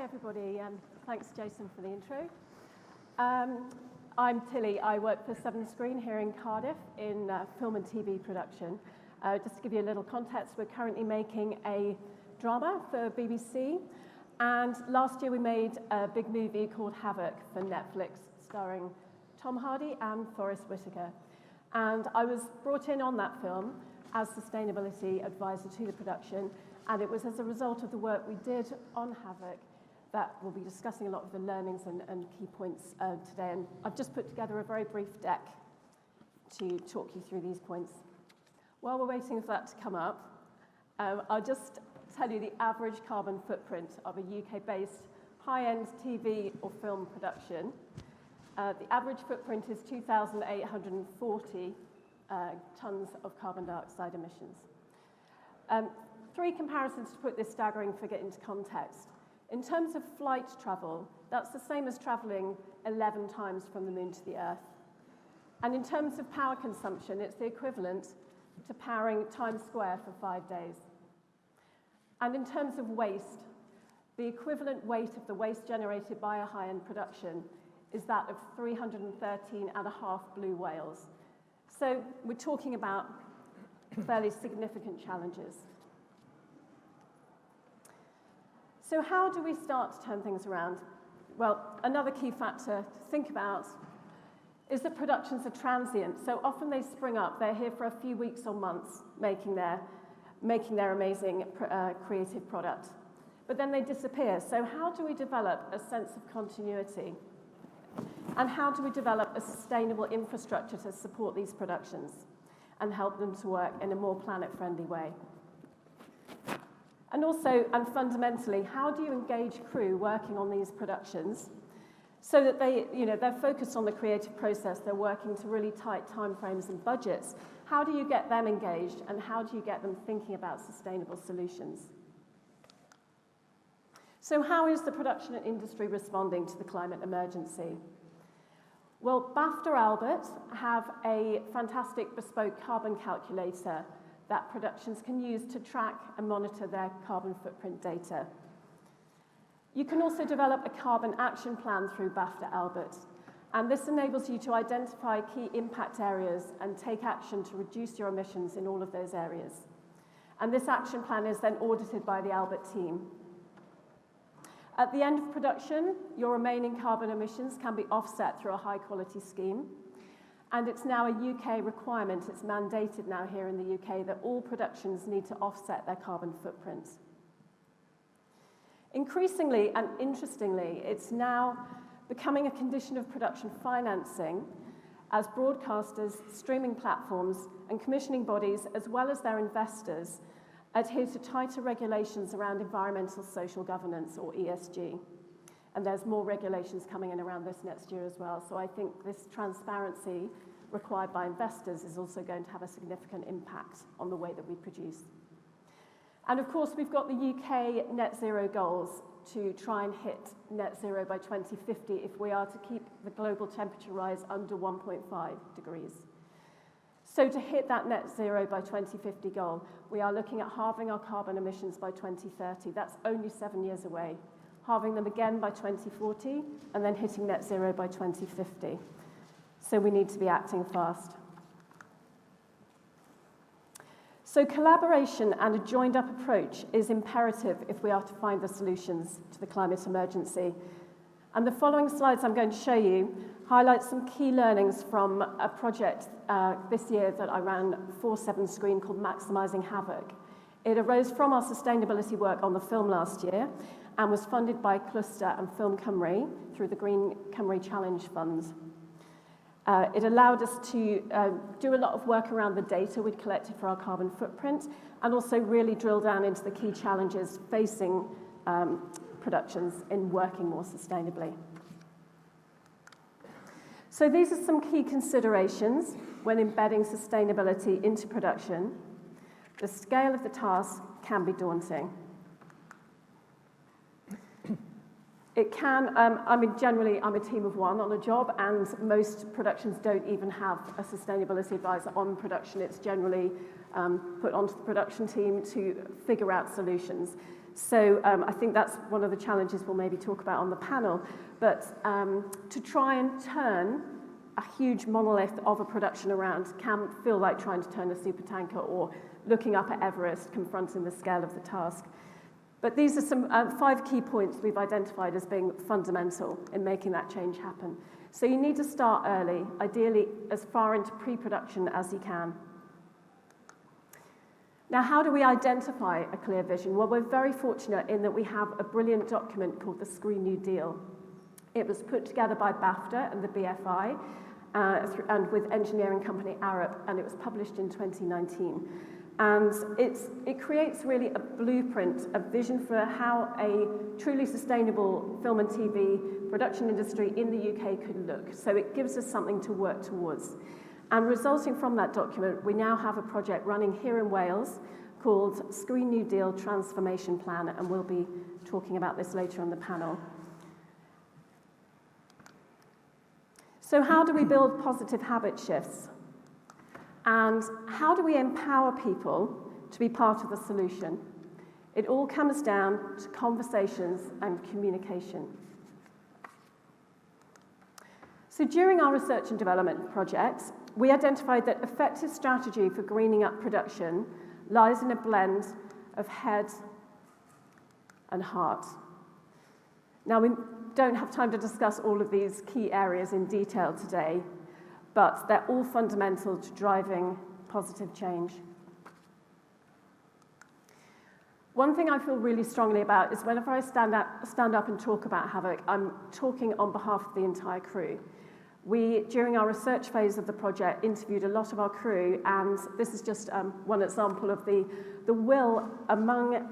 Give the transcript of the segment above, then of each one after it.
everybody, and thanks, Jason, for the intro. I'm Tilly. I work for Severn Screen here in Cardiff in film and TV production. Just to give you a little context, we're currently making a drama for BBC, and last year we made a big movie called Havoc for Netflix, starring Tom Hardy and Forest Whitaker. And I was brought in on that film as sustainability advisor to the production, and it was as a result of the work we did on Havoc that we'll be discussing a lot of the learnings and key points today. And I've just put together a very brief deck to talk you through these points. While we're waiting for that to come up, I'll just tell you the average carbon footprint of a UK-based high-end TV or film production. The average footprint is 2,840 tonnes of carbon dioxide emissions. Three comparisons to put this staggering figure into context. In terms of flight travel, that's the same as travelling 11 times from the moon to the Earth. And in terms of power consumption, it's the equivalent to powering Times Square for 5 days. And in terms of waste, the equivalent weight of the waste generated by a high-end production is that of 313.5 blue whales. So we're talking about fairly significant challenges. So how do we start to turn things around? Well, another key factor to think about is that productions are transient. So often they spring up, they're here for a few weeks or months making their amazing creative product. But then they disappear. So how do we develop a sense of continuity? And how do we develop a sustainable infrastructure to support these productions and help them to work in a more planet-friendly way? And also, and fundamentally, how do you engage crew working on these productions so that they're focused on the creative process, they're working to really tight timeframes and budgets? How do you get them engaged, and how do you get them thinking about sustainable solutions? So how is the production industry responding to the climate emergency? Well, BAFTA Albert have a fantastic bespoke carbon calculator that productions can use to track and monitor their carbon footprint data. You can also develop a carbon action plan through BAFTA Albert, and this enables you to identify key impact areas and take action to reduce your emissions in all of those areas. And this action plan is then audited by the Albert team. At the end of production, your remaining carbon emissions can be offset through a high-quality scheme. And it's now a UK requirement, it's mandated now here in the UK, that all productions need to offset their carbon footprint. Increasingly and interestingly, it's now becoming a condition of production financing as broadcasters, streaming platforms, and commissioning bodies, as well as their investors, adhere to tighter regulations around environmental social governance, or ESG. And there's more regulations coming in around this next year as well. So I think this transparency required by investors is also going to have a significant impact on the way that we produce. And of course, we've got the UK net zero goals to try and hit net zero by 2050 if we are to keep the global temperature rise under 1.5 degrees. So to hit that net zero by 2050 goal, we are looking at halving our carbon emissions by 2030. That's only 7 years away. Halving them again by 2040, and then hitting net zero by 2050. So we need to be acting fast. So collaboration and a joined-up approach is imperative if we are to find the solutions to the climate emergency. And the following slides I'm going to show you highlight some key learnings from a project this year that I ran for Severn Screen called Maximising Havoc. It arose from our sustainability work on the film last year and was funded by Clwstwr and Film Cymru through the Green Cymru Challenge funds. It allowed us to do a lot of work around the data we'd collected for our carbon footprint, and also really drill down into the key challenges facing productions in working more sustainably. So these are some key considerations when embedding sustainability into production. The scale of the task can be daunting. It can, generally I'm a team of one on a job, and most productions don't even have a sustainability advisor on production. It's generally put onto the production team to figure out solutions. So I think that's one of the challenges we'll maybe talk about on the panel. But to try and turn a huge monolith of a production around can feel like trying to turn a supertanker or looking up at Everest, confronting the scale of the task. But these are some 5 key points we've identified as being fundamental in making that change happen. So you need to start early, ideally as far into pre-production as you can. Now, how do we identify a clear vision? Well, we're very fortunate in that we have a brilliant document called the Green New Deal. It was put together by BAFTA and the BFI and with engineering company Arup, and it was published in 2019. And it creates really a blueprint, a vision for how a truly sustainable film and TV production industry in the UK could look. So it gives us something to work towards. And resulting from that document, we now have a project running here in Wales called Green New Deal Transformation Plan, and we'll be talking about this later on the panel. So how do we build positive habit shifts? And how do we empower people to be part of the solution? It all comes down to conversations and communication. So during our research and development projects, we identified that effective strategy for greening up production lies in a blend of head and heart. Now, we don't have time to discuss all of these key areas in detail today, but they're all fundamental to driving positive change. One thing I feel really strongly about is whenever I stand up and talk about Havoc, I'm talking on behalf of the entire crew. We, during our research phase of the project, interviewed a lot of our crew, and this is just one example of the will among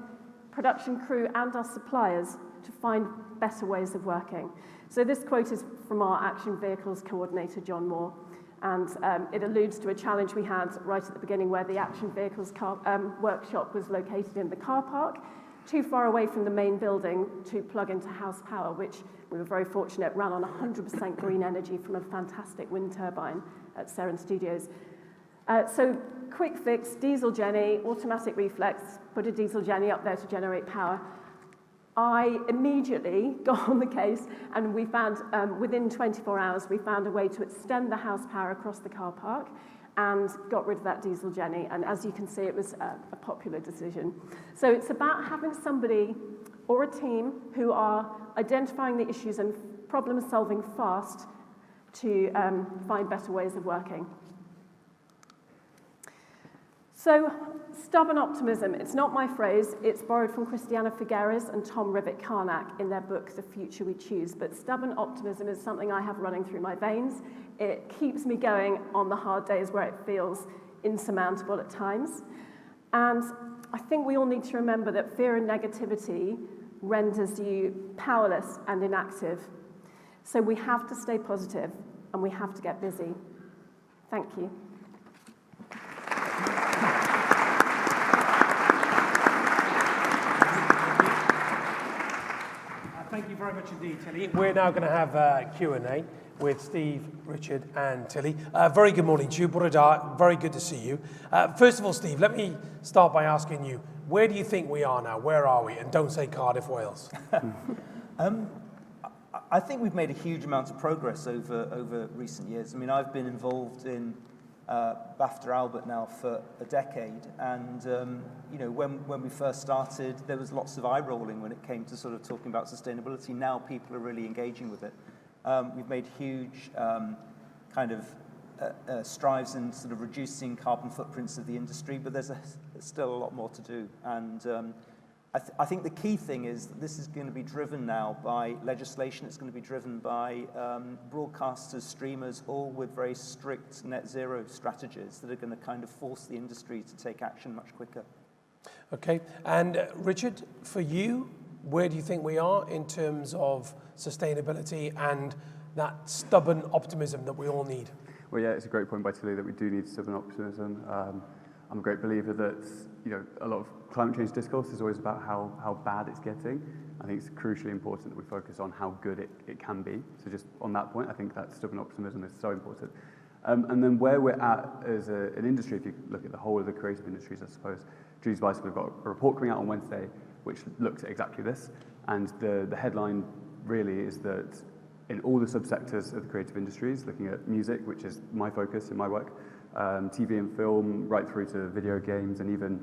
production crew and our suppliers to find better ways of working. So this quote is from our Action Vehicles coordinator, John Moore, and it alludes to a challenge we had right at the beginning where the Action Vehicles workshop was located in the car park, too far away from the main building to plug into house power, which we were very fortunate ran on 100% green energy from a fantastic wind turbine at Severn Studios. So quick fix, diesel Jenny, automatic reflex, put a diesel Jenny up there to generate power. I immediately got on the case, and we found, within 24 hours, we found a way to extend the house power across the car park and got rid of that diesel Jenny. And as you can see, it was a popular decision. So it's about having somebody or a team who are identifying the issues and problem solving fast to find better ways of working. So, stubborn optimism, it's not my phrase, it's borrowed from Christiana Figueres and Tom Rivett-Carnac in their book, The Future We Choose. But stubborn optimism is something I have running through my veins. It keeps me going on the hard days where it feels insurmountable at times. And I think we all need to remember that fear and negativity renders you powerless and inactive. So we have to stay positive and we have to get busy. Thank you. Thank you very much indeed, Tilly. We're now going to have Q&A with Steve, Richard and Tilly. Very good morning to you. Very good to see you. First of all, Steve, let me start by asking you, where do you think we are now? Where are we? And don't say Cardiff, Wales. I think we've made a huge amount of progress over recent years. I mean, I've been involved in BAFTA Albert now for a decade, and you know, when we first started, there was lots of eye rolling when it came to sort of talking about sustainability. Now people are really engaging with it. We've made huge kind of strides in sort of reducing carbon footprints of the industry, but there's still a lot more to do. And I think the key thing is that this is going to be driven now by legislation. It's going to be driven by broadcasters, streamers, all with very strict net zero strategies that are going to kind of force the industry to take action much quicker. Okay, and Richard, for you, where do you think we are in terms of sustainability and that stubborn optimism that we all need? Well, yeah, it's a great point by Tilly that we do need stubborn optimism. I'm a great believer that, you know, a lot of climate change discourse is always about how bad it's getting. I think it's crucially important that we focus on how good it can be. So just on that point, I think that stubborn optimism is so important. And then where we're at as an industry, if you look at the whole of the creative industries, I suppose, Julie's Vice, we've got a report coming out on Wednesday which looks at exactly this. And the headline really is that in all the subsectors of the creative industries, looking at music, which is my focus in my work, TV and film, right through to video games, and even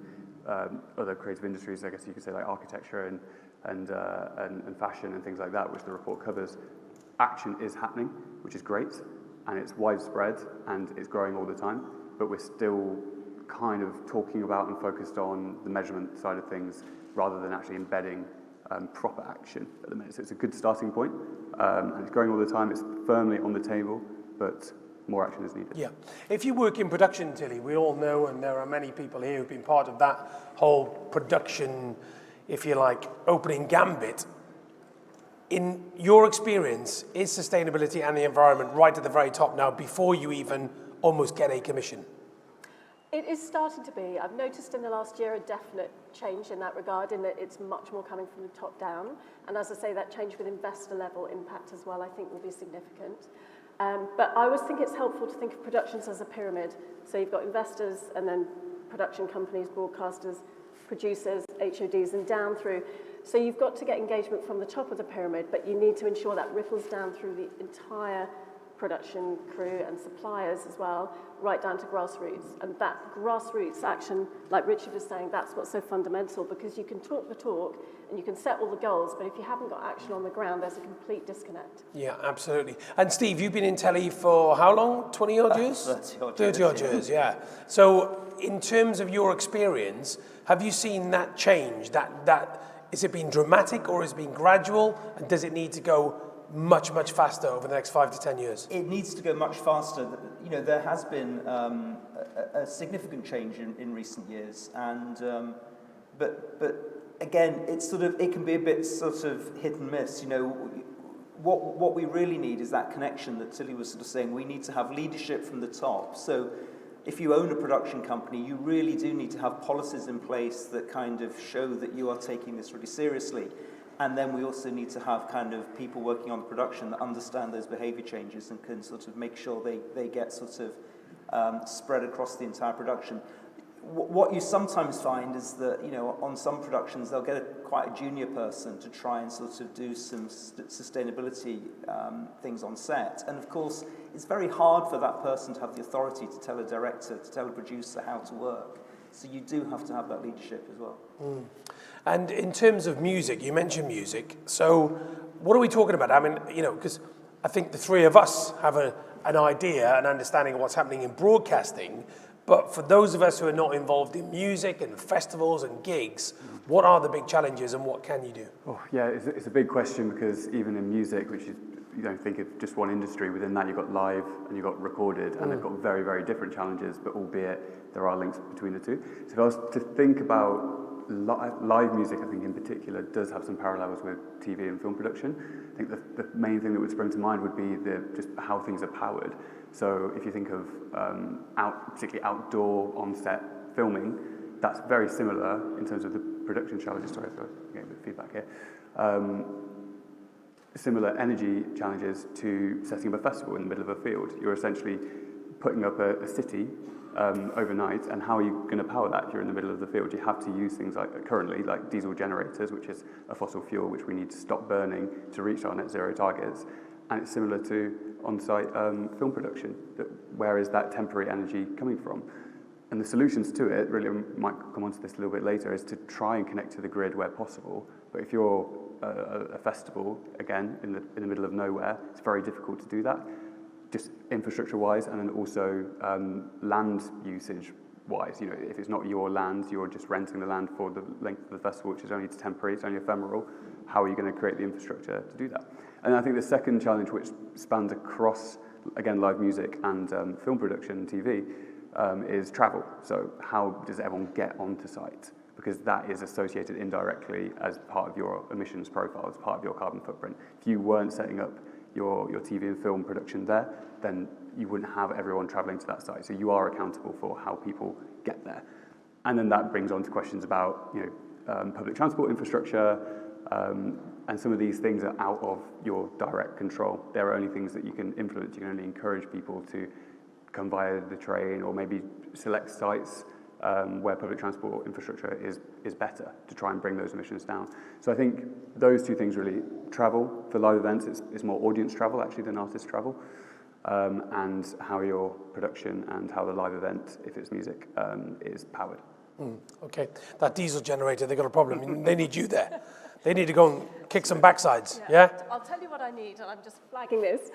other creative industries, I guess you could say, like architecture and fashion and things like that, which the report covers. Action is happening, which is great, and it's widespread and it's growing all the time, but we're still kind of talking about and focused on the measurement side of things rather than actually embedding proper action at the minute. So it's a good starting point, and it's growing all the time. It's firmly on the table, but more action is needed. Yeah. If you work in production, Tilly, we all know, and there are many people here who've been part of that whole production, if you like, opening gambit. In your experience, is sustainability and the environment right at the very top now before you even almost get a commission? It is starting to be. I've noticed in the last year a definite change in that regard, in that it's much more coming from the top down. And as I say, that change with investor level impact as well, I think will be significant. But I always think it's helpful to think of productions as a pyramid. So you've got investors and then production companies, broadcasters, producers, HODs, and down through. So you've got to get engagement from the top of the pyramid, but you need to ensure that ripples down through the entire production crew and suppliers as well, right down to grassroots. And that grassroots action, like Richard was saying, that's what's so fundamental, because you can talk the talk and you can set all the goals, but if you haven't got action on the ground, there's a complete disconnect. Yeah, absolutely. And Steve, you've been in telly for how long? 20 odd years? 30 odd years, yeah. So in terms of your experience, have you seen that change? Has it been dramatic or has it been gradual? And does it need to go much, much faster over the next 5 to 10 years? It needs to go much faster. You know, there has been a significant change in recent years, and but again, it can be a bit sort of hit and miss. You know, what we really need is that connection that Tilly was sort of saying. We need to have leadership from the top. So if you own a production company, you really do need to have policies in place that kind of show that you are taking this really seriously. And then we also need to have kind of people working on production that understand those behaviour changes and can sort of make sure they get sort of spread across the entire production. What you sometimes find is that, you know, on some productions they'll get quite a junior person to try and sort of do some sustainability things on set. And of course, it's very hard for that person to have the authority to tell a director, to tell a producer how to work. So you do have to have that leadership as well. Mm. And in terms of music, you mentioned music. So what are we talking about? I mean, you know, because I think the three of us have an idea, an understanding of what's happening in broadcasting. But for those of us who are not involved in music and festivals and gigs, what are the big challenges and what can you do? Oh, yeah, it's a big question, because even in music, which is, you don't think of just one industry, within that you've got live and you've got recorded, and they've got very, very different challenges, but albeit there are links between the two. So if I was to think about live music, I think in particular does have some parallels with TV and film production. I think the main thing that would spring to mind would be just how things are powered. So if you think of particularly outdoor on-set filming, that's very similar in terms of the production challenges. Sorry, I'm getting a bit of feedback here. Similar energy challenges to setting up a festival in the middle of a field. You're essentially putting up a city overnight, and how are you going to power that if you're in the middle of the field? You have to use things currently like diesel generators, which is a fossil fuel which we need to stop burning to reach our net zero targets. And it's similar to on-site film production. Where is that temporary energy coming from? And the solutions to it, really, I might come on to this a little bit later, is to try and connect to the grid where possible. But if you're a festival, again, in the middle of nowhere, it's very difficult to do that, just infrastructure-wise, and then also land usage-wise. You know, if it's not your land, you're just renting the land for the length of the festival, which is only temporary, it's only ephemeral. How are you going to create the infrastructure to do that? And I think the second challenge, which spans across, again, live music and film production and TV, is travel. So how does everyone get onto site? Because that is associated indirectly as part of your emissions profile, as part of your carbon footprint. If you weren't setting up your TV and film production there, then you wouldn't have everyone traveling to that site. So you are accountable for how people get there. And then that brings on to questions about, public transport infrastructure, and some of these things are out of your direct control. There are only things that you can influence. You can only encourage people to come via the train, or maybe select sites where public transport infrastructure is better to try and bring those emissions down. So I think those two things really. Travel, for live events, it's more audience travel actually than artist travel, and how your production and how the live event, if it's music, is powered. Okay, that diesel generator, they got a problem. I mean, they need you there. They need to go and kick some backsides, yeah? I'll tell you what I need, and I'm just flagging this.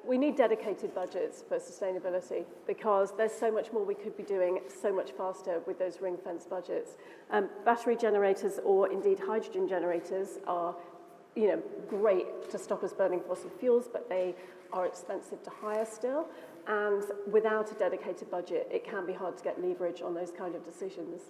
We need dedicated budgets for sustainability, because there's so much more we could be doing so much faster with those ring-fence budgets. Battery generators, or indeed hydrogen generators, are great to stop us burning fossil fuels, but they are expensive to hire still. And without a dedicated budget, it can be hard to get leverage on those kind of decisions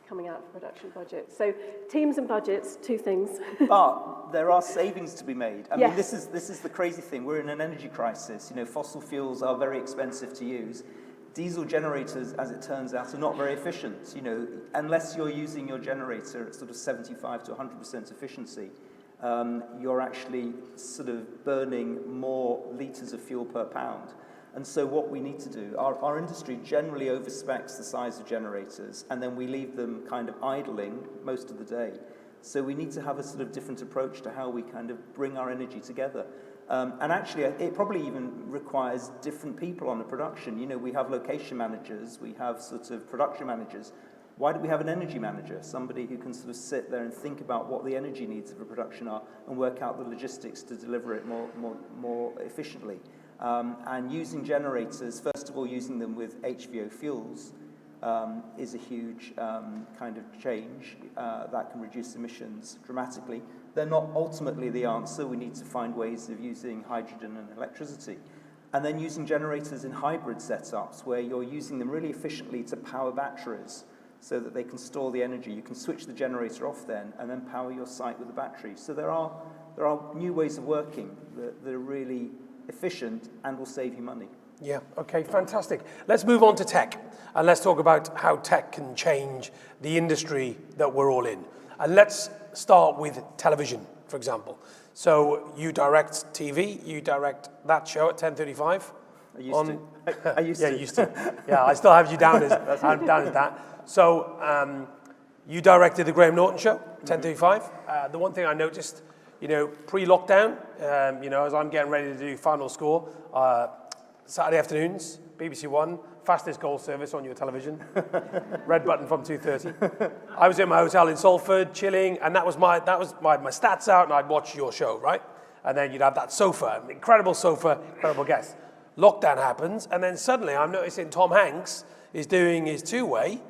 coming out of production budgets. So teams and budgets, two things. But there are savings to be made. I Yes. mean, this is the crazy thing. We're in an energy crisis. Fossil fuels are very expensive to use. Diesel generators, as it turns out, are not very efficient. Unless you're using your generator at sort of 75 to 100% efficiency, you're actually sort of burning more litres of fuel per pound. And so what we need to do, our industry generally overspecs the size of generators, and then we leave them kind of idling most of the day. So we need to have a sort of different approach to how we kind of bring our energy together. And actually, it probably even requires different people on the production. We have location managers, we have sort of production managers. Why do we have an energy manager? Somebody who can sort of sit there and think about what the energy needs of a production are and work out the logistics to deliver it more efficiently. And using generators, first of all, using them with HVO fuels is a huge kind of change that can reduce emissions dramatically. They're not ultimately the answer. We need to find ways of using hydrogen and electricity. And then using generators in hybrid setups where you're using them really efficiently to power batteries so that they can store the energy. You can switch the generator off then and then power your site with the battery. So there are new ways of working that are really efficient and will save you money. Yeah, okay, fantastic. Let's move on to tech, and let's talk about how tech can change the industry that we're all in. And let's start with television, for example. So you direct TV, you direct that show at 10:35. I used to. You used to. Yeah, I still have you down as that. So you directed the Graham Norton show, 10:35. The one thing I noticed, pre-lockdown, as I'm getting ready to do Final Score, Saturday afternoons, BBC One, fastest goal service on your television, red button from 2:30. I was in my hotel in Salford, chilling, and that was my stats out, and I'd watch your show, right? And then you'd have that sofa, incredible guest. Lockdown happens, and then suddenly I'm noticing Tom Hanks is doing his two-way,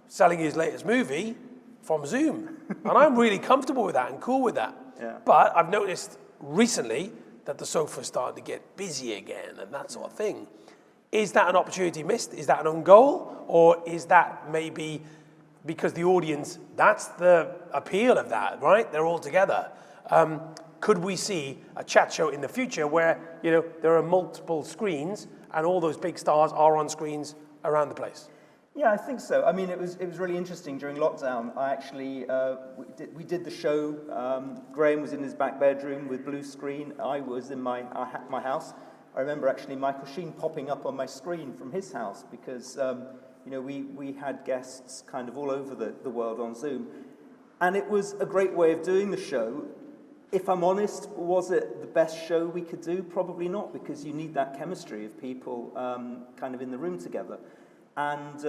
selling his latest movie from Zoom. And I'm really comfortable with that and cool with that. Yeah. But I've noticed recently that the sofa's starting to get busy again and that sort of thing. Is that an opportunity missed? Is that an own goal? Or is that maybe because the audience, that's the appeal of that, right? They're all together. Could we see a chat show in the future where, there are multiple screens and all those big stars are on screens around the place? Yeah, I think so. I mean, it was really interesting during lockdown. I actually we did the show. Graham was in his back bedroom with blue screen. I was in my house. I remember actually Michael Sheen popping up on my screen from his house because we had guests kind of all over the world on Zoom, and it was a great way of doing the show. If I'm honest, was it the best show we could do? Probably not, because you need that chemistry of people kind of in the room together. And,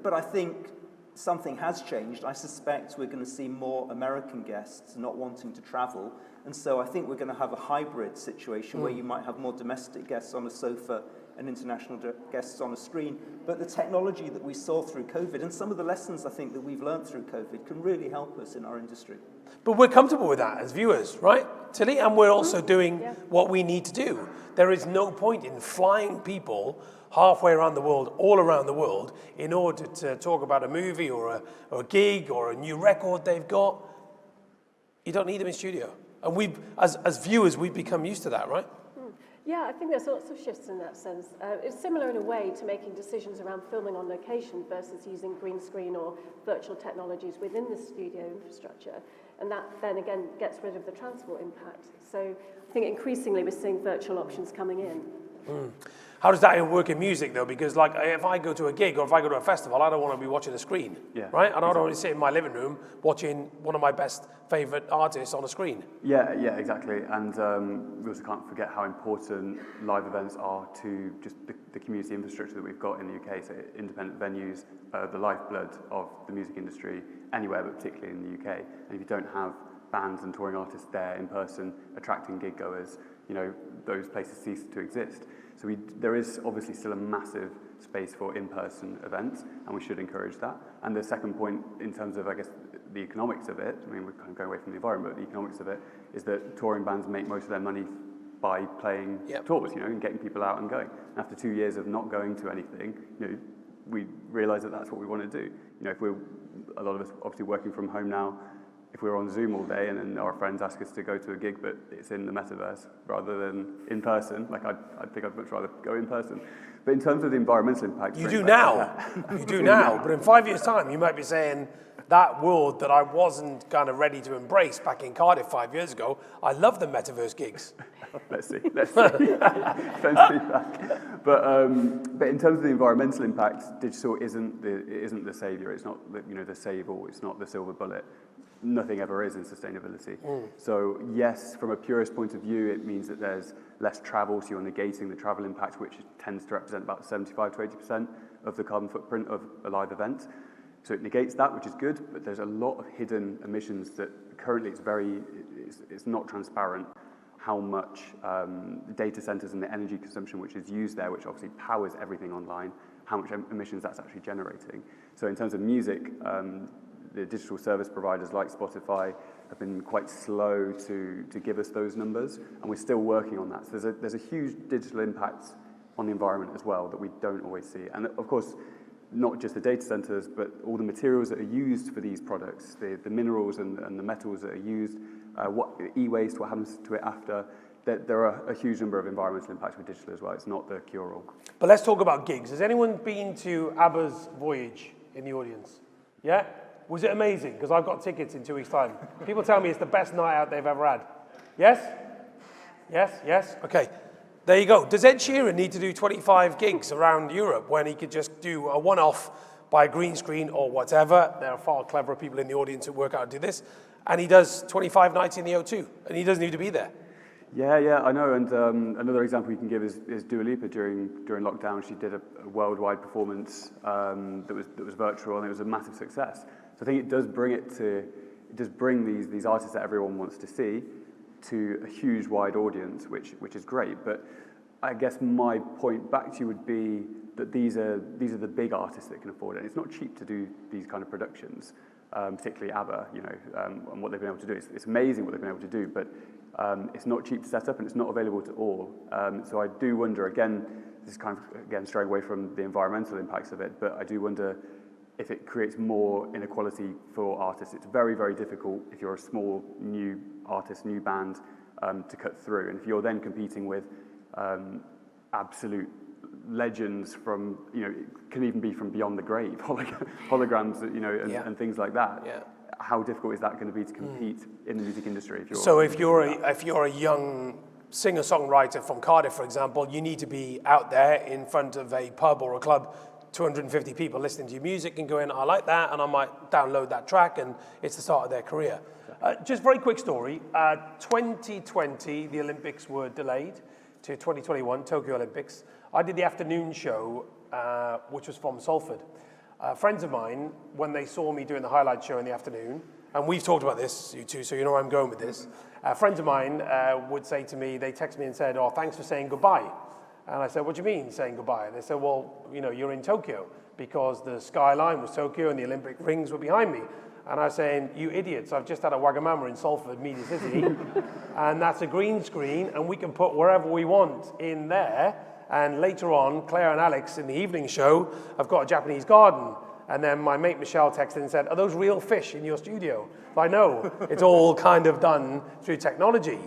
but I think something has changed. I suspect we're going to see more American guests not wanting to travel. And so I think we're going to have a hybrid situation where you might have more domestic guests on a sofa and international guests on a screen. But the technology that we saw through COVID and some of the lessons I think that we've learned through COVID can really help us in our industry. But we're comfortable with that as viewers, right, Tilly? And we're also doing what we need to do. There is no point in flying people halfway around the world, all around the world, in order to talk about a movie or a gig or a new record they've got. You don't need them in studio. And we, as viewers, we've become used to that, right? Yeah, I think there's lots of shifts in that sense. It's similar in a way to making decisions around filming on location versus using green screen or virtual technologies within the studio infrastructure. And that then again gets rid of the transport impact. So I think increasingly we're seeing virtual options coming in. How does that work in music though? Because like if I go to a gig or if I go to a festival, I don't want to be watching a screen, right? I don't want to sit in my living room watching one of my best favourite artists on a screen. Yeah, exactly. And we also can't forget how important live events are to just the community infrastructure that we've got in the UK. So independent venues, the lifeblood of the music industry anywhere, but particularly in the UK. And if you don't have bands and touring artists there in person attracting gig goers, you know, those places cease to exist. So there is obviously still a massive space for in-person events, and we should encourage that. And the second point, in terms of, I guess, the economics of it, I mean, we're kind of going away from the environment, but the economics of it is that touring bands make most of their money by playing tours, you know, and getting people out and going. And after 2 years of not going to anything, you know, we realise that that's what we want to do. You know, if a lot of us obviously working from home now, if we were on Zoom all day and then our friends ask us to go to a gig but it's in the metaverse rather than in person, like I think I'd much rather go in person. But in terms of the environmental impact... You do now. You do now. But in 5 years' time, you might be saying, that world that I wasn't kind of ready to embrace back in Cardiff 5 years ago, I love the metaverse gigs. Let's see. Let's see. Depends feedback. But in terms of the environmental impact, digital isn't the saviour. It's not the save-all. It's not the silver bullet. Nothing ever is in sustainability. So yes, from a purist point of view, it means that there's less travel, so you're negating the travel impact, which tends to represent about 75 to 80% of the carbon footprint of a live event. So it negates that, which is good, but there's a lot of hidden emissions that currently it's not transparent how much data centers and the energy consumption which is used there, which obviously powers everything online, how much emissions that's actually generating. So in terms of music, the digital service providers like Spotify have been quite slow to give us those numbers, and we're still working on that. So there's a huge digital impact on the environment as well that we don't always see. And of course, not just the data centers, but all the materials that are used for these products, the minerals and the metals that are used, what e-waste, what happens to it after. There are a huge number of environmental impacts with digital as well. It's not the cure-all. But let's talk about gigs. Has anyone been to ABBA's Voyage in the audience? Yeah? Was it amazing? Because I've got tickets in 2 weeks' time. People tell me it's the best night out they've ever had. Yes? Yes? Yes? Okay. There you go. Does Ed Sheeran need to do 25 gigs around Europe when he could just do a one-off by a green screen or whatever? There are far cleverer people in the audience who work out and do this. And he does 25 nights in the O2, and he doesn't need to be there. Yeah, I know. And another example you can give is Dua Lipa during lockdown. She did a worldwide performance that was virtual, and it was a massive success. So I think it does bring these artists that everyone wants to see to a huge wide audience, which is great. But I guess my point back to you would be that these are the big artists that can afford it. And it's not cheap to do these kind of productions, particularly ABBA, you know, and what they've been able to do. It's amazing what they've been able to do, but it's not cheap to set up and it's not available to all. So I do wonder, again, this is kind of, again, straying away from the environmental impacts of it, but I do wonder if it creates more inequality for artists. It's very, very difficult if you're a small, new artist, new band, to cut through. And if you're then competing with absolute legends from, you know, can even be from beyond the grave, holograms, you know, and things like that. Yeah. How difficult is that going to be to compete in the music industry? If you're a young singer-songwriter from Cardiff, for example, you need to be out there in front of a pub or a club, 250 people listening to your music and going, I like that, and I might download that track, and it's the start of their career. Just very quick story. 2020, the Olympics were delayed to 2021, Tokyo Olympics. I did the afternoon show, which was from Salford. Friends of mine, when they saw me doing the highlight show in the afternoon, and we've talked about this, you two, so you know where I'm going with this. Friends of mine would say to me, they text me and said, oh, thanks for saying goodbye. And I said, what do you mean saying goodbye? And they said, well, you know, you're in Tokyo because the skyline was Tokyo and the Olympic rings were behind me. And I was saying, you idiots, I've just had a Wagamama in Salford, Media City, and that's a green screen, and we can put wherever we want in there. And later on, Claire and Alex in the evening show have got a Japanese garden. And then my mate Michelle texted and said, are those real fish in your studio? I know, it's all kind of done through technology,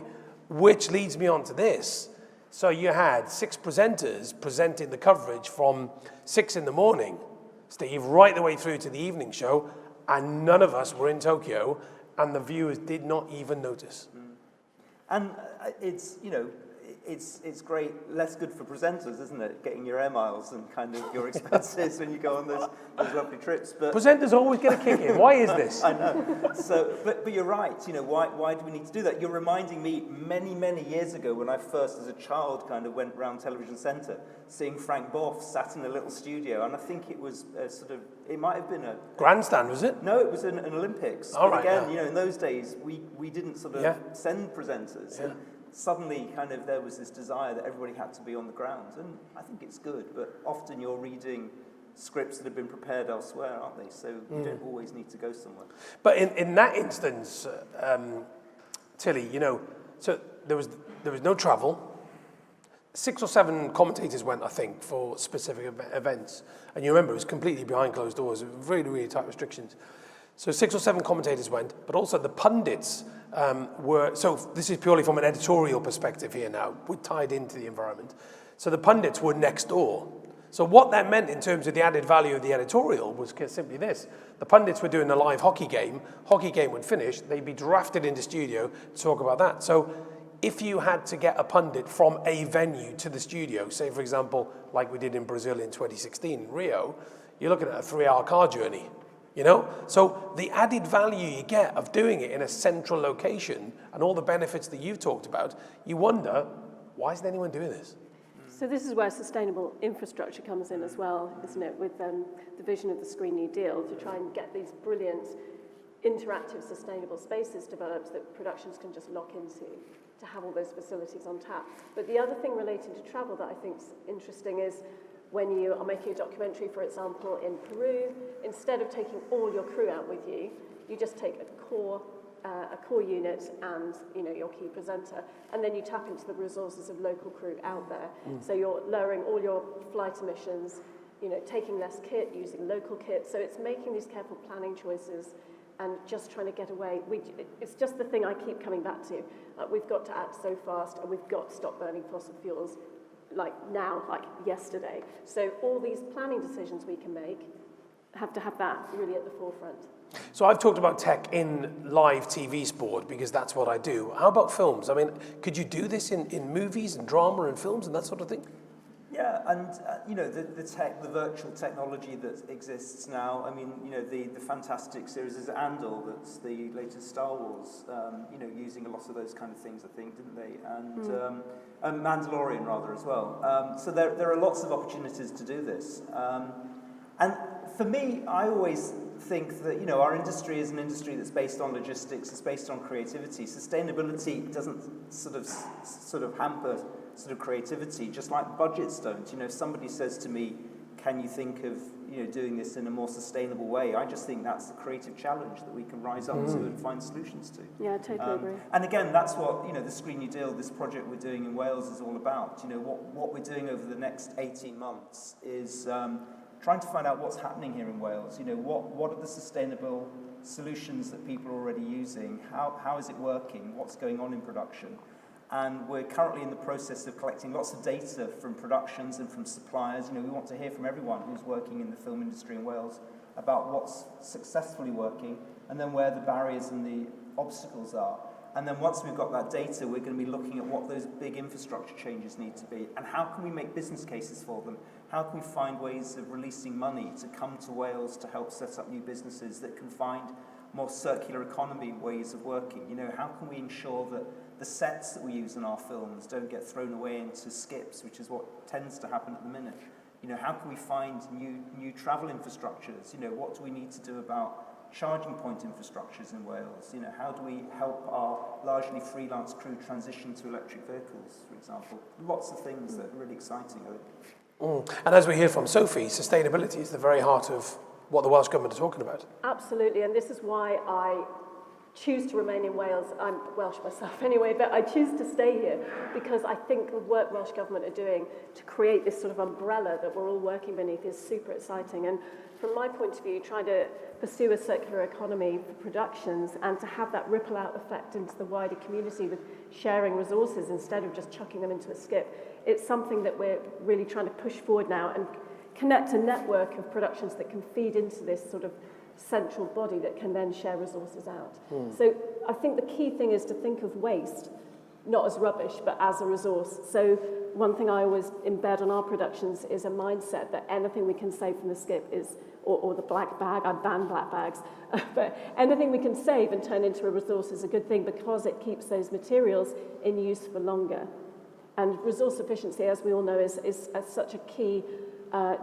which leads me on to this. So you had 6 presenters presenting the coverage from 6 in the morning, Steve, right the way through to the evening show, and none of us were in Tokyo, and the viewers did not even notice. And it's, you know, it's great, less good for presenters, isn't it? Getting your air miles and kind of your expenses when you go on those lovely trips. But Presenters always get a kick in. Why is this? I know. So, but you're right. You know, why do we need to do that? You're reminding me many years ago when I first, as a child, kind of went round Television Centre, seeing Frank Boff sat in a little studio, and I think it was it might have been a Grandstand, was it? No, it was an Olympics. All But right, again, yeah. you know, in those days, we didn't sort of send presenters. Yeah. And suddenly, kind of, there was this desire that everybody had to be on the ground, and I think it's good. But often, you're reading scripts that have been prepared elsewhere, aren't they? So you don't always need to go somewhere. But in that instance, Tilly, you know, so there was no travel. 6 or 7 commentators went, I think, for specific events. And you remember, it was completely behind closed doors. Really tight restrictions. So 6 or 7 commentators went, but also the pundits were, so this is purely from an editorial perspective here now, we're tied into the environment. So the pundits were next door. So what that meant in terms of the added value of the editorial was simply this. The pundits were doing a live hockey game would finish, they'd be drafted into studio to talk about that. So if you had to get a pundit from a venue to the studio, say for example, like we did in Brazil in 2016, Rio, you're looking at a 3-hour car journey. You know, so the added value you get of doing it in a central location and all the benefits that you've talked about, you wonder, why isn't anyone doing this? So this is where sustainable infrastructure comes in as well, isn't it, with the vision of the Screen New Deal to try and get these brilliant interactive sustainable spaces developed that productions can just lock into to have all those facilities on tap. But the other thing relating to travel that I think is interesting is when you are making a documentary, for example, in Peru, instead of taking all your crew out with you, you just take a core unit and, you know, your key presenter, and then you tap into the resources of local crew out there. So you're lowering all your flight emissions, you know, taking less kit, using local kit. So it's making these careful planning choices and just trying to get away. It's just the thing I keep coming back to. We've got to act so fast, and we've got to stop burning fossil fuels like now, like yesterday. So all these planning decisions we can make have to have that really at the forefront. So I've talked about tech in live TV sport because that's what I do. How about films? I mean, could you do this in movies and drama and films and that sort of thing? Yeah, and you know, the virtual technology that exists now. I mean, you know, the fantastic series is Andor, that's the latest Star Wars. You know, using a lot of those kind of things, I think, didn't they? And Mandalorian rather as well. So there are lots of opportunities to do this. And for me, I always think that, you know, our industry is an industry that's based on logistics, it's based on creativity. Sustainability doesn't sort of hamper sort of creativity, just like budgets don't. You know, if somebody says to me, can you think of, you know, doing this in a more sustainable way? I just think that's the creative challenge that we can rise up to and find solutions to. Yeah, I totally agree. And again, that's what, you know, the Screen New Deal, this project we're doing in Wales is all about. You know, what we're doing over the next 18 months is trying to find out what's happening here in Wales. You know, what are the sustainable solutions that people are already using? How is it working? What's going on in production? And we're currently in the process of collecting lots of data from productions and from suppliers. You know, we want to hear from everyone who's working in the film industry in Wales about what's successfully working and then where the barriers and the obstacles are. And then once we've got that data, we're going to be looking at what those big infrastructure changes need to be and how can we make business cases for them? How can we find ways of releasing money to come to Wales to help set up new businesses that can find more circular economy ways of working? You know, how can we ensure that the sets that we use in our films don't get thrown away into skips, which is what tends to happen at the minute? You know, how can we find new travel infrastructures? You know, what do we need to do about charging point infrastructures in Wales? You know, how do we help our largely freelance crew transition to electric vehicles, for example? Lots of things that are really exciting, I think. And as we hear from Sophie, sustainability is the very heart of what the Welsh Government are talking about. Absolutely, and this is why I choose to remain in Wales. I'm Welsh myself anyway, but I choose to stay here because I think the work Welsh Government are doing to create this sort of umbrella that we're all working beneath is super exciting. And from my point of view, trying to pursue a circular economy for productions and to have that ripple out effect into the wider community with sharing resources instead of just chucking them into a skip, it's something that we're really trying to push forward now and connect a network of productions that can feed into this sort of central body that can then share resources out. So I think the key thing is to think of waste not as rubbish but as a resource. So one thing I always embed on our productions is a mindset that anything we can save from the skip is, or the black bag, I ban black bags, but anything we can save and turn into a resource is a good thing because it keeps those materials in use for longer. And resource efficiency, as we all know, is such a key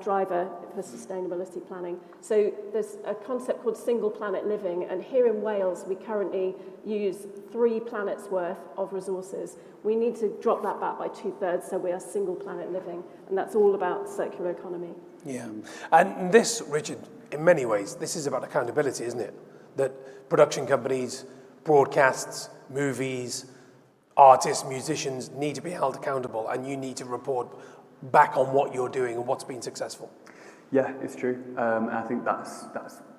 driver for sustainability planning. So there's a concept called single planet living, and here in Wales we currently use 3 planets worth of resources. We need to drop that back by 2/3 so we are single planet living, and that's all about circular economy. Yeah, and this, Richard, in many ways, this is about accountability, isn't it? That production companies, broadcasts, movies, artists, musicians need to be held accountable, and you need to report back on what you're doing and what's been successful. Yeah, it's true. And I think that's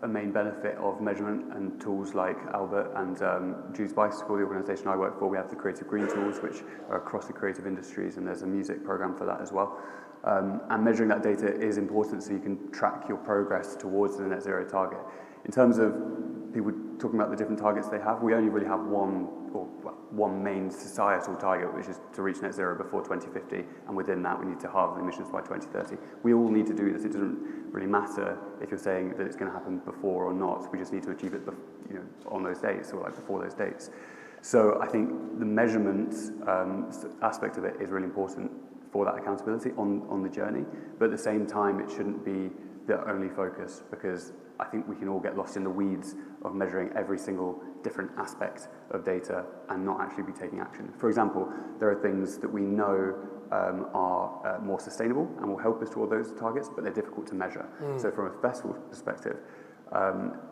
a main benefit of measurement and tools like Albert and Juice Bicycle, the organisation I work for. We have the Creative Green tools, which are across the creative industries, and there's a music programme for that as well. And measuring that data is important so you can track your progress towards the net zero target. In terms of people talking about the different targets they have, we only really have one main societal target, which is to reach net zero before 2050, and within that we need to halve emissions by 2030. We all need to do this. It doesn't really matter if you're saying that it's going to happen before or not. We just need to achieve it, on those dates or before those dates. So I think the measurement aspect of it is really important for that accountability on the journey, but at the same time it shouldn't be the only focus, because I think we can all get lost in the weeds of measuring every single different aspect of data and not actually be taking action. For example, there are things that we know are more sustainable and will help us toward those targets, but they're difficult to measure. So from a festival perspective,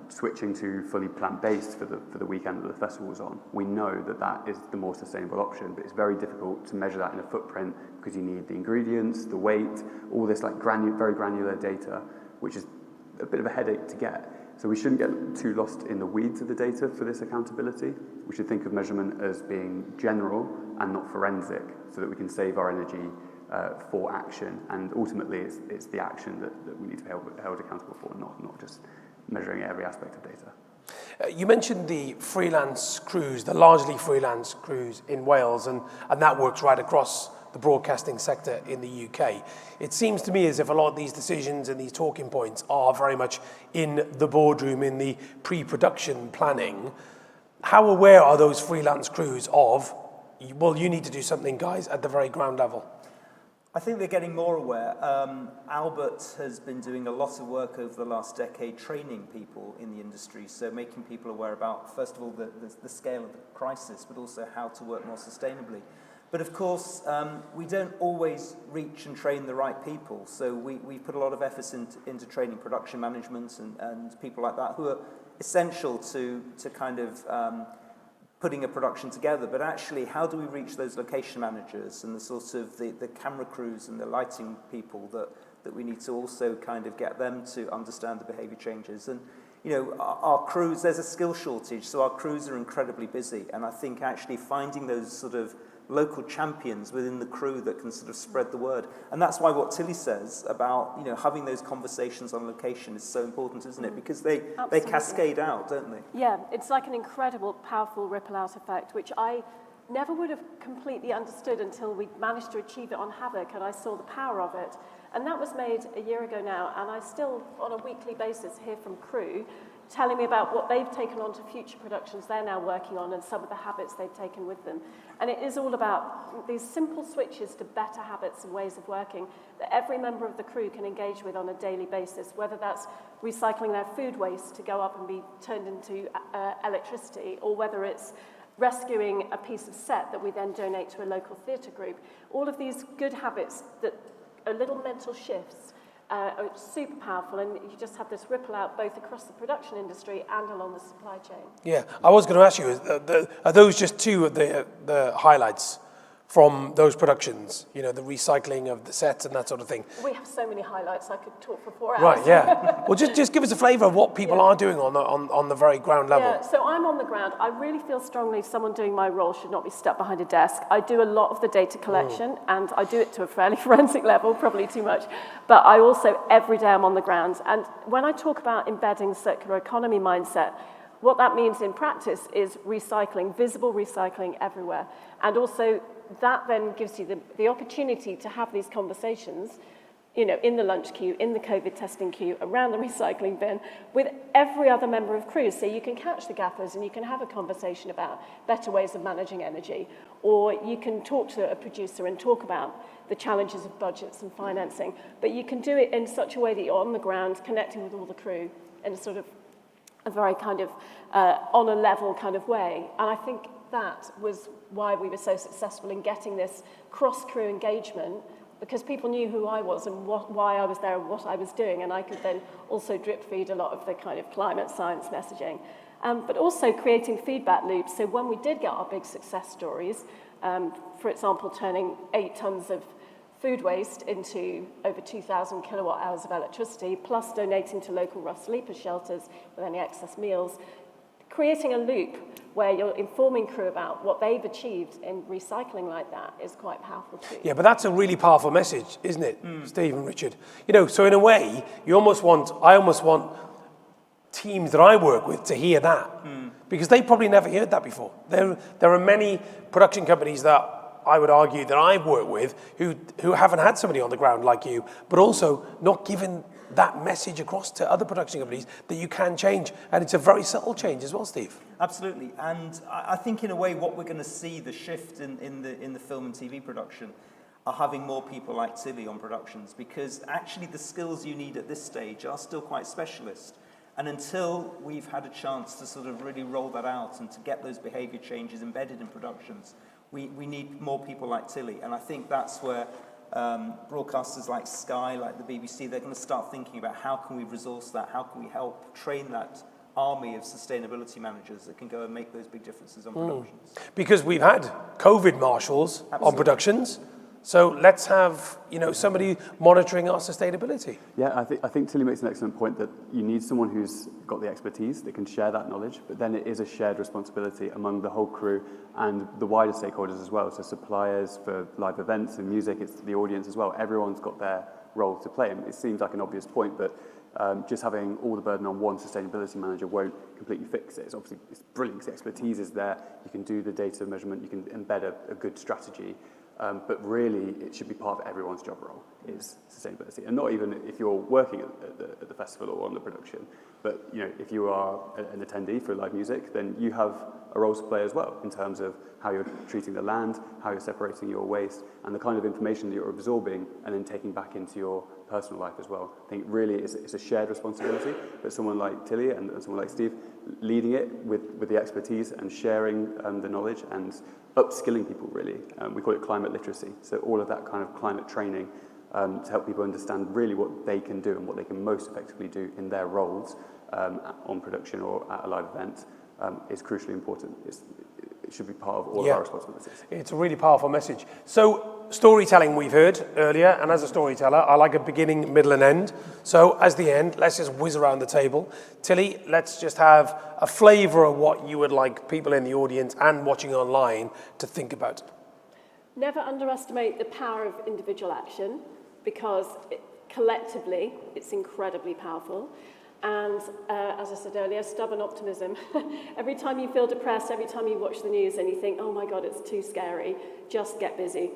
switching to fully plant-based for the weekend that the festival was on, we know that is the more sustainable option, but it's very difficult to measure that in a footprint because you need the ingredients, the weight, all this very granular data, which is a bit of a headache to get. So we shouldn't get too lost in the weeds of the data for this accountability. We should think of measurement as being general and not forensic, so that we can save our energy for action. And ultimately, it's the action that we need to be held accountable for, not just measuring every aspect of data. You mentioned the freelance crews, the largely freelance crews in Wales, and that works right across the broadcasting sector in the UK. It seems to me as if a lot of these decisions and these talking points are very much in the boardroom, in the pre-production planning. How aware are those freelance crews of, well, you need to do something, guys, at the very ground level? I think they're getting more aware. Albert has been doing a lot of work over the last decade training people in the industry, so making people aware about, first of all, the scale of the crisis, but also how to work more sustainably. But of course, we don't always reach and train the right people, so we put a lot of efforts into training production management and people like that who are essential to kind of putting a production together. But actually, how do we reach those location managers and the sort of the camera crews and the lighting people that we need to also kind of get them to understand the behaviour changes? And our crews, there's a skill shortage, so our crews are incredibly busy, and I think actually finding those sort of local champions within the crew that can sort of spread the word. And that's why what Tilly says about having those conversations on location is so important, isn't it? Because they cascade out, don't they? Yeah, it's like an incredible, powerful ripple out effect, which I never would have completely understood until we managed to achieve it on Havoc and I saw the power of it. And that was made a year ago now, and I still, on a weekly basis, hear from crew telling me about what they've taken on to future productions they're now working on and some of the habits they've taken with them. And it is all about these simple switches to better habits and ways of working that every member of the crew can engage with on a daily basis, whether that's recycling their food waste to go up and be turned into electricity, or whether it's rescuing a piece of set that we then donate to a local theatre group. All of these good habits that are little mental shifts It's super powerful, and you just have this ripple out both across the production industry and along the supply chain. Yeah, I was going to ask you, are those just two of the highlights from those productions? You know, the recycling of the sets and that sort of thing. We have so many highlights. I could talk for 4 hours. Right, yeah. Well, just give us a flavour of what people are doing on the very ground level. Yeah, so I'm on the ground. I really feel strongly someone doing my role should not be stuck behind a desk. I do a lot of the data collection, and I do it to a fairly forensic level, probably too much. But I also, every day I'm on the ground. And when I talk about embedding circular economy mindset, what that means in practice is recycling, visible recycling everywhere. And also, that then gives you the opportunity to have these conversations, you know, in the lunch queue, in the COVID testing queue, around the recycling bin, with every other member of crew. So you can catch the gaffers and you can have a conversation about better ways of managing energy, or you can talk to a producer and talk about the challenges of budgets and financing. But you can do it in such a way that you're on the ground, connecting with all the crew in a sort of a very kind of on a level kind of way. And I think that was why we were so successful in getting this cross-crew engagement, because people knew who I was and why I was there and what I was doing, and I could then also drip feed a lot of the kind of climate science messaging. But also creating feedback loops, so when we did get our big success stories, for example, turning 8 tons of food waste into over 2,000 kilowatt hours of electricity, plus donating to local rough sleeper shelters with any excess meals, creating a loop where you're informing crew about what they've achieved in recycling like that is quite powerful too. Yeah, but that's a really powerful message, isn't it, Steve and Richard? You know, so in a way, I almost want teams that I work with to hear that, because they probably never heard that before. There are many production companies that I would argue that I've worked with who haven't had somebody on the ground like you, but also not given that message across to other production companies that you can change. And it's a very subtle change as well, Steve. Absolutely. And I think in a way what we're going to see, the shift in the film and TV production, are having more people like Tilly on productions, because actually the skills you need at this stage are still quite specialist. And until we've had a chance to sort of really roll that out and to get those behaviour changes embedded in productions, we need more people like Tilly. And I think that's where broadcasters like Sky, like the BBC, they're going to start thinking about how can we resource that, how can we help train that army of sustainability managers that can go and make those big differences on productions. Because we've had COVID marshals on productions, so let's have, you know, somebody monitoring our sustainability. Yeah, I think Tilly makes an excellent point that you need someone who's got the expertise that can share that knowledge, but then it is a shared responsibility among the whole crew and the wider stakeholders as well. So suppliers for live events and music, it's the audience as well. Everyone's got their role to play. And it seems like an obvious point, but just having all the burden on one sustainability manager won't completely fix it. It's obviously it's brilliant because the expertise is there. You can do the data measurement, you can embed a good strategy. But really, it should be part of everyone's job role, is sustainability. And not even if you're working at the festival or on the production, but you know, if you are an attendee for live music, then you have a role to play as well in terms of how you're treating the land, how you're separating your waste, and the kind of information that you're absorbing and then taking back into your personal life as well. I think really it's a shared responsibility, but someone like Tilly and someone like Steve leading it with the expertise and sharing the knowledge and upskilling people, really. We call it climate literacy. So all of that kind of climate training to help people understand really what they can do and what they can most effectively do in their roles on production or at a live event is crucially important. It should be part of all of our responsibilities. It's a really powerful message. So storytelling we've heard earlier, and as a storyteller, I like a beginning, middle and end. So as the end, let's just whiz around the table. Tilly, let's just have a flavour of what you would like people in the audience and watching online to think about. Never underestimate the power of individual action, because collectively it's incredibly powerful. And as I said earlier, stubborn optimism. Every time you feel depressed, every time you watch the news and you think, oh my God, it's too scary, just get busy.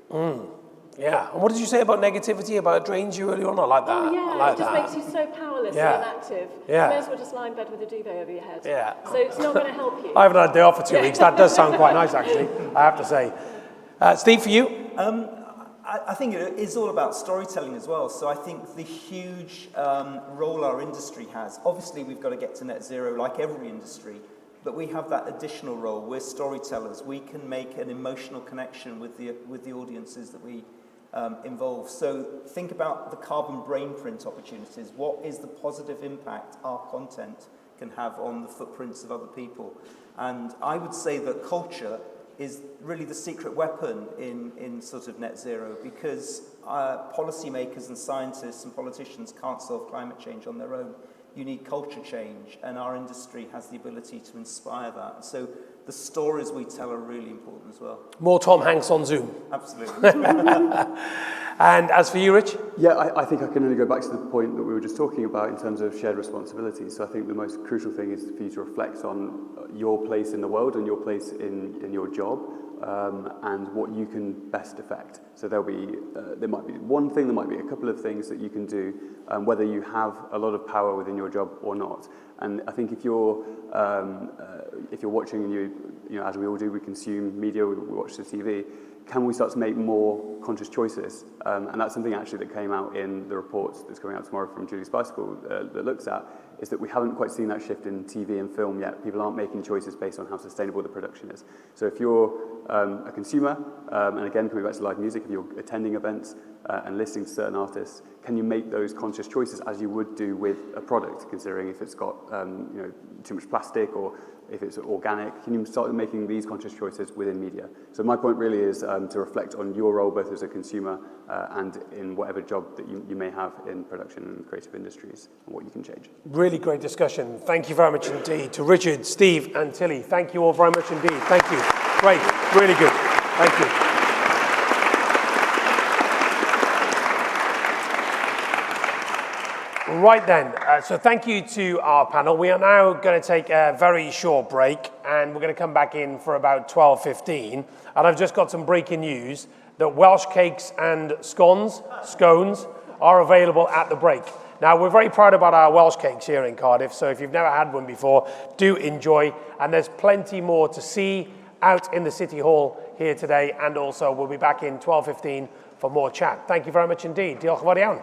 Yeah. And what did you say about negativity, about it drains you earlier on? I like that. Oh yeah, I like it just that. makes you so powerless Yeah. and inactive. Yeah. You may as well just lie in bed with a duvet over your head. Yeah. So it's not going to help you. I haven't had a day off for 2 weeks. That does sound quite nice, actually, I have to say. Steve, for you? I think it is all about storytelling as well. So I think the huge role our industry has, obviously we've got to get to net zero like every industry, but we have that additional role. We're storytellers. We can make an emotional connection with the audiences that we involved. So think about the carbon brain print opportunities. What is the positive impact our content can have on the footprints of other people? And I would say that culture is really the secret weapon in sort of net zero, because policymakers and scientists and politicians can't solve climate change on their own. You need culture change, and our industry has the ability to inspire that. So the stories we tell are really important as well. More Tom Hanks on Zoom. Absolutely. And as for you, Rich? Yeah, I think I can only go back to the point that we were just talking about in terms of shared responsibility. So I think the most crucial thing is for you to reflect on your place in the world and your place in your job, and what you can best affect. So there might be one thing, there might be a couple of things that you can do, whether you have a lot of power within your job or not. And I think if you're watching, and you know, as we all do, we consume media, we watch the TV. Can we start to make more conscious choices? And that's something actually that came out in the reports that's coming out tomorrow from Julie's Bicycle that looks at, is that we haven't quite seen that shift in TV and film yet. People aren't making choices based on how sustainable the production is. So if you're a consumer, and again, coming back to live music, if you're attending events and listening to certain artists, can you make those conscious choices as you would do with a product, considering if it's got you know, too much plastic or if it's organic? Can you start making these conscious choices within media? So my point really is to reflect on your role both as a consumer and in whatever job that you may have in production and creative industries, and what you can change. Really great discussion. Thank you very much indeed to Richard, Steve and Tilly. Thank you all very much indeed. Thank you. Great. Really good. Thank you. Right then, so thank you to our panel. We are now going to take a very short break, and we're going to come back in for about 12:15. And I've just got some breaking news that Welsh cakes and scones are available at the break. Now, we're very proud about our Welsh cakes here in Cardiff, so if you've never had one before, do enjoy. And there's plenty more to see out in the City Hall here today, and also we'll be back in 12:15 for more chat. Thank you very much indeed. Diolch yn fawr iawn.